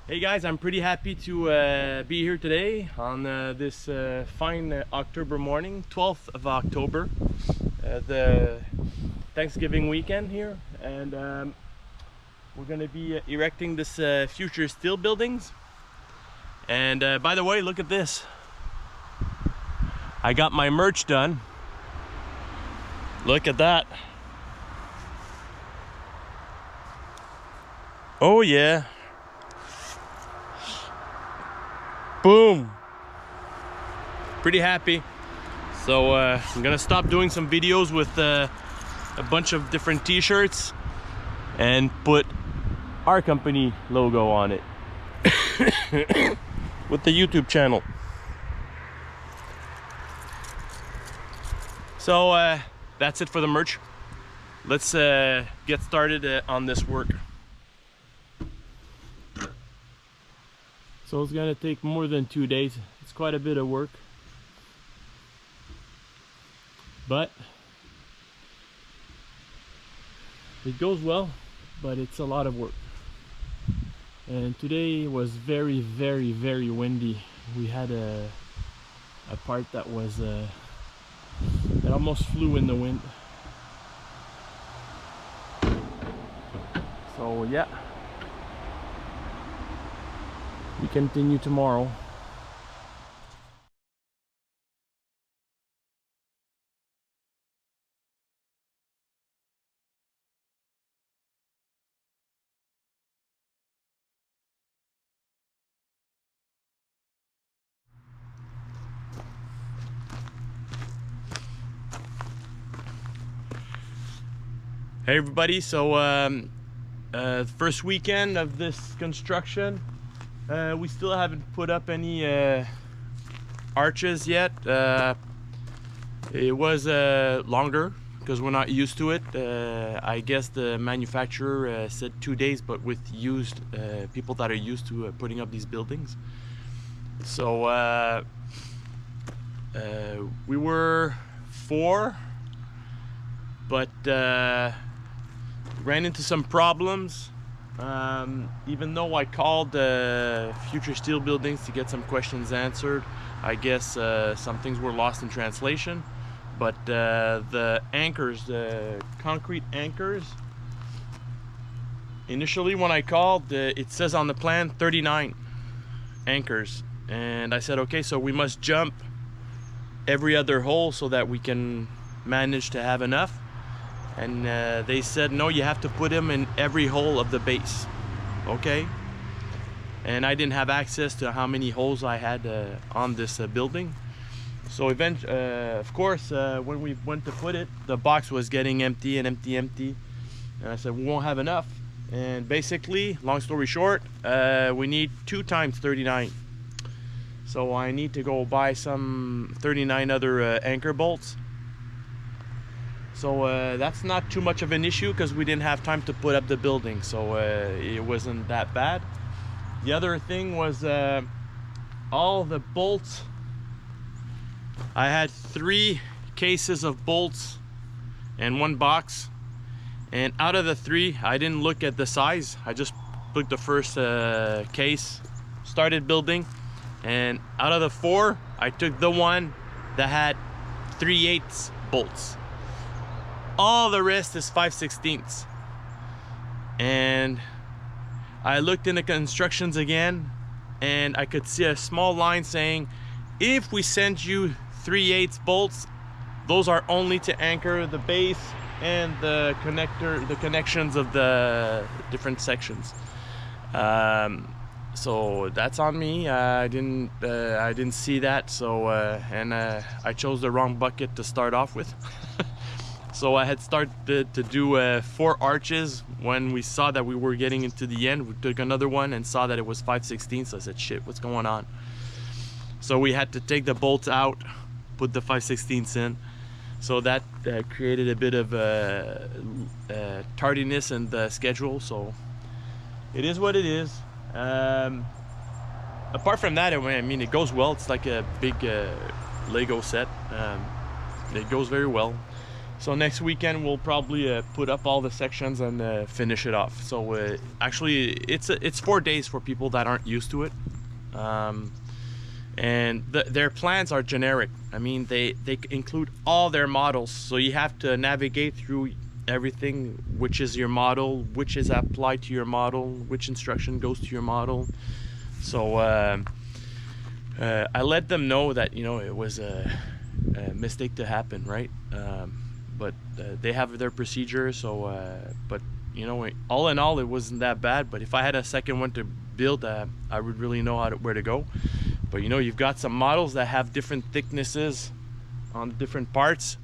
Hey guys, I'm pretty happy to be here today on this fine October morning, 12th of October, the Thanksgiving weekend here, and we're going to be erecting this Futur Steel Buildings. And by the way, look at this. I got my merch done. Look at that. Oh yeah. Boom. Pretty happy. So I'm gonna stop doing some videos with a bunch of different t-shirts and put our company logo on it with the YouTube channel. So that's it for the merch. Let's get started on this work. So it's gonna take more than 2 days. It's quite a bit of work, but it goes well, but it's a lot of work. And today was very windy. We had a part that was that almost flew in the wind. So yeah, we continue tomorrow. Hey everybody, so first weekend of this construction, we still haven't put up any arches yet. It was longer because we're not used to it. I guess the manufacturer said 2 days, but with used people that are used to putting up these buildings. So we were 4, but ran into some problems. Even though I called Futur Steel Buildings to get some questions answered, I guess some things were lost in translation. But the anchors, the concrete anchors, initially when I called, it says on the plan 39 anchors. And I said, okay, so we must jump every other hole so that we can manage to have enough. And they said, no, you have to put them in every hole of the base. Okay. And I didn't have access to how many holes I had on this building. So eventually, of course, when we went to put it, the box was getting empty and empty. And I said, we won't have enough. And basically, long story short, we need 2 times 39. So I need to go buy some 39 other anchor bolts. So that's not too much of an issue because we didn't have time to put up the building, so it wasn't that bad. The other thing was all the bolts. I had 3 cases of bolts and 1 box, and out of the 3 I didn't look at the size. I just took the first case, started building, and out of the 4 I took the one that had 3/8 bolts. All the rest is 5/16. And I looked in the constructions again, and I could see a small line saying, if we send you 3/8 bolts, those are only to anchor the base and the connections of the different sections. So that's on me. I didn't see that. So I chose the wrong bucket to start off with. So I had started to do 4 arches. When we saw that we were getting into the end, we took another one and saw that it was 5/16. So I said, shit, what's going on? So we had to take the bolts out, put the 5/16 in. So that created a bit of tardiness in the schedule. So it is what it is. Apart from that, I mean, it goes well. It's like a big Lego set. It goes very well. So next weekend we'll probably put up all the sections and finish it off. So actually it's 4 days for people that aren't used to it. And their plans are generic. I mean, they include all their models, so you have to navigate through everything, which is your model, which is applied to your model, which instruction goes to your model. So I let them know that, you know, it was a mistake to happen, right? But they have their procedure. So but you know, all in all, it wasn't that bad. But if I had a second one to build, I would really know where to go. But you know, you've got some models that have different thicknesses on different parts,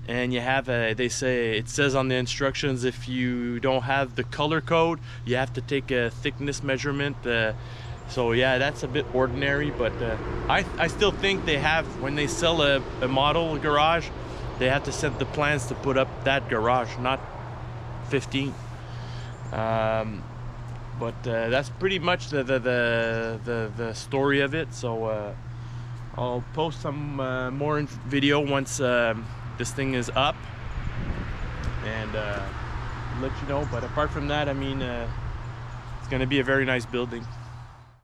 and you have they say, it says on the instructions, if you don't have the color code, you have to take a thickness measurement. So yeah, that's a bit ordinary, but I still think they have, when they sell a model garage, they have to send the plans to put up that garage, not 15. But that's pretty much the story of it. So I'll post some more video once this thing is up, and let you know. But apart from that, I mean, it's gonna be a very nice building.